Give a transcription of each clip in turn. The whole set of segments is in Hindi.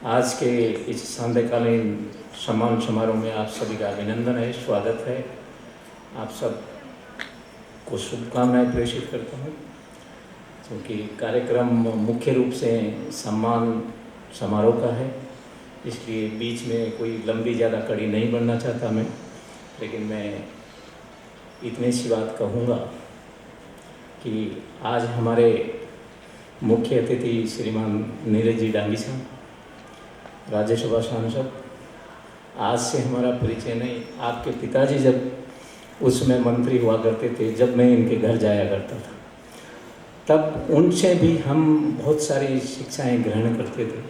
आज के इस संध्याकालीन सम्मान समारोह में आप सभी का अभिनंदन है, स्वागत है। आप सब को शुभकामनाएं प्रेषित करता हूँ, क्योंकि कार्यक्रम मुख्य रूप से सम्मान समारोह का है, इसलिए बीच में कोई लंबी ज़्यादा कड़ी नहीं बनना चाहता मैं, लेकिन मैं इतनी सी बात कहूँगा कि आज हमारे मुख्य अतिथि श्रीमान नीरज जी डांगी साहब, राज्यसभा सांसद, आज से हमारा परिचय नहीं, आपके पिताजी जब उसमें मंत्री हुआ करते थे, जब मैं इनके घर जाया करता था, तब उनसे भी हम बहुत सारी शिक्षाएं ग्रहण करते थे।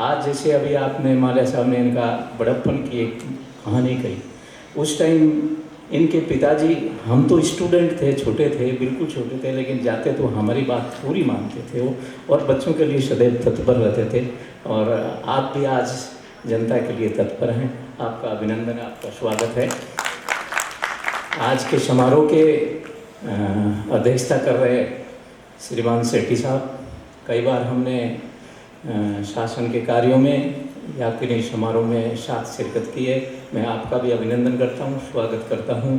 आज जैसे अभी आपने माल्या साहब ने इनका बड़प्पन की एक कहानी कही, उस टाइम इनके पिताजी, हम तो स्टूडेंट थे, छोटे थे, बिल्कुल छोटे थे, लेकिन जाते तो हमारी बात पूरी मानते थे वो, और बच्चों के लिए सदैव तत्पर रहते थे। और आप भी आज जनता के लिए तत्पर हैं। आपका अभिनंदन, आपका स्वागत है। आज के समारोह के अध्यक्षता कर रहे श्रीमान सेठी साहब, कई बार हमने शासन के कार्यों में या किन्हीं समारोह में साथ शिरकत की है। मैं आपका भी अभिनंदन करता हूँ, स्वागत करता हूँ।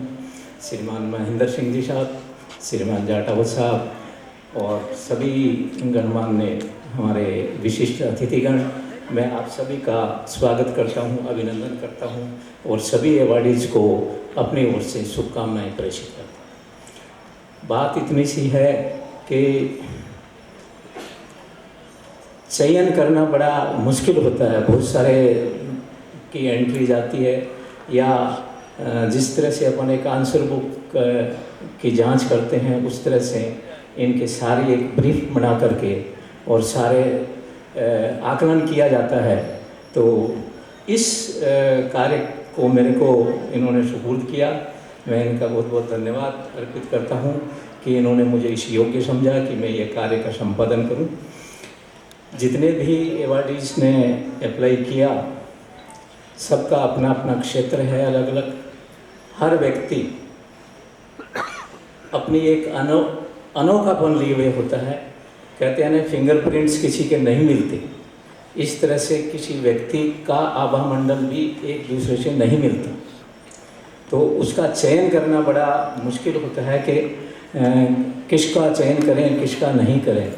श्रीमान महेंद्र सिंह जी साहब, श्रीमान जाटावत साहब और सभी गणमान्य हमारे विशिष्ट अतिथिगण, मैं आप सभी का स्वागत करता हूँ, अभिनंदन करता हूँ और सभी अवॉर्डीज़ को अपनी ओर से शुभकामनाएं प्रेषित करता हूँ। बात इतनी सी है कि चयन करना बड़ा मुश्किल होता है, बहुत सारे की एंट्री जाती है, या जिस तरह से अपन एक आंसर बुक की जांच करते हैं, उस तरह से इनके सारी एक ब्रीफ बना करके और सारे आकलन किया जाता है। तो इस कार्य को मेरे को इन्होंने सुपुर्द किया, मैं इनका बहुत बहुत धन्यवाद अर्पित करता हूँ कि इन्होंने मुझे इस योग्य समझा कि मैं ये कार्य का संपादन करूँ। जितने भी अवॉर्डीज ने अप्लाई किया, सबका अपना अपना क्षेत्र है, अलग अलग। हर व्यक्ति अपनी एक अनोखापन लिए हुए होता है। कहते हैं ना, फिंगरप्रिंट्स किसी के नहीं मिलते, इस तरह से किसी व्यक्ति का आभा मंडल भी एक दूसरे से नहीं मिलता। तो उसका चयन करना बड़ा मुश्किल होता है कि किसका चयन करें, किसका नहीं करें।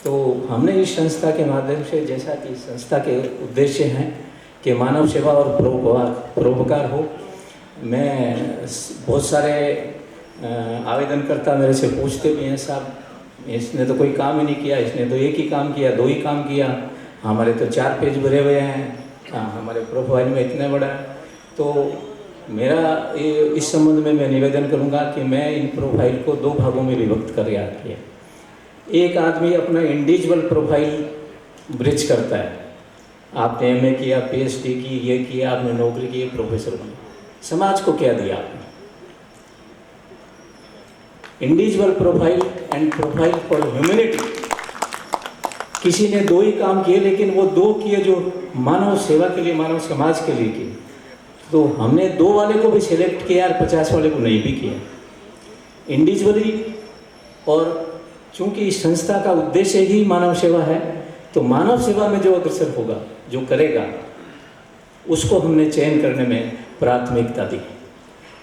तो हमने इस संस्था के माध्यम से, जैसा कि संस्था के उद्देश्य हैं कि मानव सेवा और परोपकार हो, मैं बहुत सारे आवेदनकर्ता मेरे से पूछते भी हैं, साहब इसने तो कोई काम ही नहीं किया, इसने तो एक ही काम किया, 2 ही काम किया, हमारे तो 4 पेज भरे हुए हैं, हमारे प्रोफाइल में इतना बड़ा। तो मेरा इस संबंध में मैं निवेदन करूंगा कि मैं इन प्रोफाइल को 2 भागों में विभक्त कर किया। एक आदमी अपना इंडिविजुअल प्रोफाइल ब्रिज करता है, आपने एमए किया, पीएचडी की, ये किया, आपने नौकरी की, प्रोफेसर बने, समाज को क्या दिया आपने। Individual profile and profile for humanity. किसी ने 2 ही काम किए, लेकिन वो 2 किए जो मानव सेवा के लिए, मानव समाज के लिए किए। तो हमने 2 वाले को भी सिलेक्ट किया और 50 वाले को नहीं भी किया, इंडिविजुअली। और चूँकि इस संस्था का उद्देश्य ही मानव सेवा है, तो मानव सेवा में जो अग्रसर होगा, जो करेगा, उसको हमने चयन करने में प्राथमिकता दी।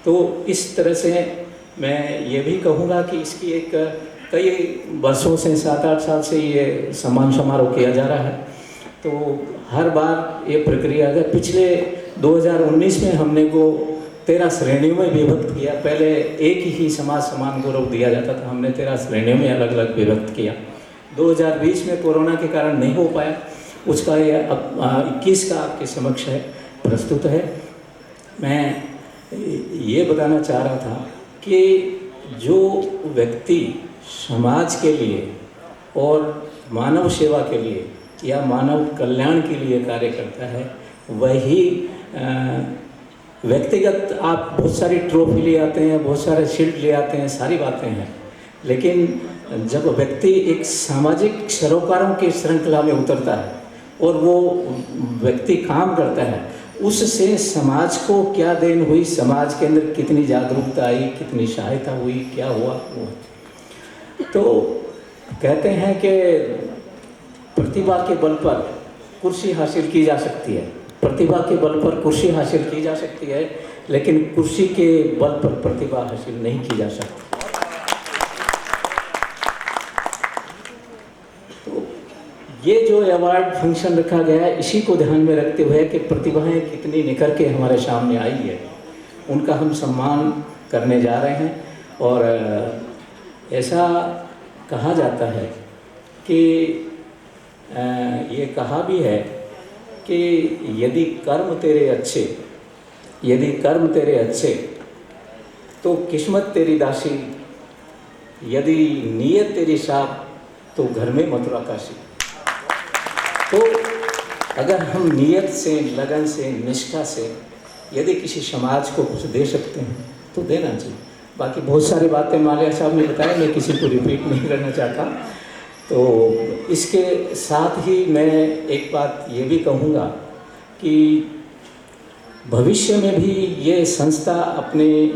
तो इस तरह से मैं ये भी कहूँगा कि इसकी एक कई वर्षों से, 7-8 साल से ये सम्मान समारोह किया जा रहा है। तो हर बार ये प्रक्रिया है। पिछले 2019 में हमने को 13 श्रेणियों में विभक्त किया। पहले एक ही समाज समान गौरव दिया जाता था, हमने 13 श्रेणियों में अलग अलग विभक्त किया। 2020 में कोरोना के कारण नहीं हो पाया, उसका ये 21 का आपके समक्ष है, प्रस्तुत है। मैं ये बताना चाह रहा था कि जो व्यक्ति समाज के लिए और मानव सेवा के लिए या मानव कल्याण के लिए कार्य करता है, वही व्यक्तिगत आप बहुत सारी ट्रॉफी ले आते हैं, बहुत सारे शील्ड ले आते हैं, सारी बातें हैं, लेकिन जब व्यक्ति एक सामाजिक सरोकारों की श्रृंखला में उतरता है और वो व्यक्ति काम करता है, उससे समाज को क्या देन हुई, समाज के अंदर कितनी जागरूकता आई, कितनी सहायता हुई, क्या हुआ। तो कहते हैं कि प्रतिभा के बल पर कुर्सी हासिल की जा सकती है, प्रतिभा के बल पर कुर्सी हासिल की जा सकती है, लेकिन कुर्सी के बल पर प्रतिभा हासिल नहीं की जा सकती। तो ये जो अवार्ड फंक्शन रखा गया है, इसी को ध्यान में रखते हुए कि प्रतिभाएं कितनी निखर के हमारे सामने आई है, उनका हम सम्मान करने जा रहे हैं। और ऐसा कहा जाता है कि ये कहा भी है कि यदि कर्म तेरे अच्छे तो किस्मत तेरी दासी, यदि नीयत तेरी साफ तो घर में मथुरा काशी। तो अगर हम नियत से, लगन से, निष्ठा से यदि किसी समाज को कुछ दे सकते हैं तो देना चाहिए। बाकी बहुत सारी बातें मालिया साहब ने बताया, मैं किसी को रिपीट नहीं करना चाहता। तो इसके साथ ही मैं एक बात ये भी कहूँगा कि भविष्य में भी ये संस्था अपने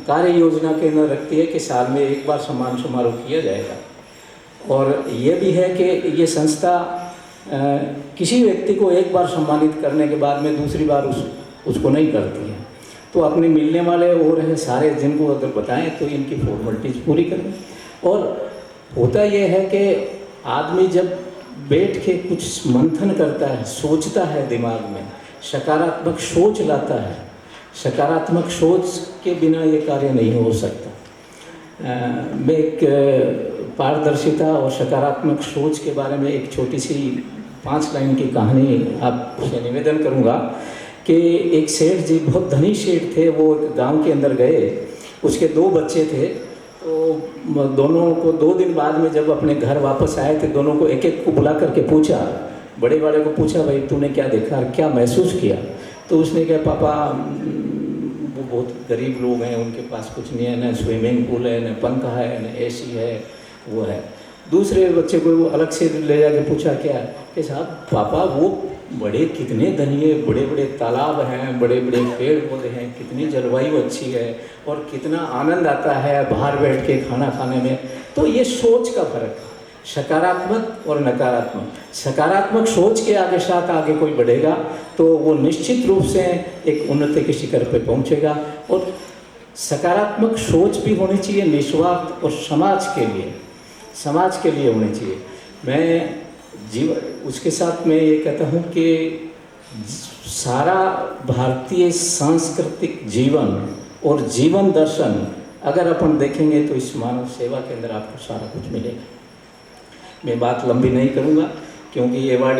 कार्य योजना के अंदर रखती है कि साल में एक बार सम्मान समारोह किया जाएगा। और ये भी है कि ये संस्था किसी व्यक्ति को एक बार सम्मानित करने के बाद में दूसरी बार उसको नहीं करती है। तो अपने मिलने वाले और हैं सारे, जिनको अगर बताएं तो इनकी फॉर्मेलिटीज़ पूरी करें। और होता यह है कि आदमी जब बैठ के कुछ मंथन करता है, सोचता है, दिमाग में सकारात्मक सोच लाता है, सकारात्मक सोच के बिना ये कार्य नहीं हो सकता। मैं एक पारदर्शिता और सकारात्मक सोच के बारे में एक छोटी सी 5 लाइन की कहानी आपसे निवेदन करूँगा कि एक सेठ जी, बहुत धनी सेठ थे, वो एक गांव के अंदर गए, उसके 2 बच्चे थे। तो दोनों को 2 दिन बाद में जब अपने घर वापस आए थे, दोनों को एक एक को बुला करके पूछा, बड़े वाले को पूछा, भाई तूने क्या देखा, क्या महसूस किया? तो उसने कहा, पापा वो बहुत गरीब लोग हैं, उनके पास कुछ नहीं है, न स्विमिंग पूल है, न पंखा है, न एसी है, वो है। दूसरे बच्चे को वो अलग से ले जाके पूछा, क्या कि साहब पापा वो बड़े कितने धनी है, बड़े बड़े तालाब हैं, बड़े बड़े पेड़ पौधे हैं, कितनी जलवायु अच्छी है और कितना आनंद आता है बाहर बैठ के खाना खाने में। तो ये सोच का फर्क है, सकारात्मक और नकारात्मक। सकारात्मक सोच के आगे साथ आगे कोई बढ़ेगा तो वो निश्चित रूप से एक उन्नति के शिखर पर पहुंचेगा। और सकारात्मक सोच भी होनी चाहिए निस्वार्थ, और समाज के लिए होनी चाहिए। मैं उसके साथ मैं ये कहता हूँ कि सारा भारतीय सांस्कृतिक जीवन और जीवन दर्शन अगर अपन देखेंगे तो इस मानव सेवा के अंदर आपको सारा कुछ मिलेगा। मैं बात लंबी नहीं करूँगा क्योंकि ये अवार्ड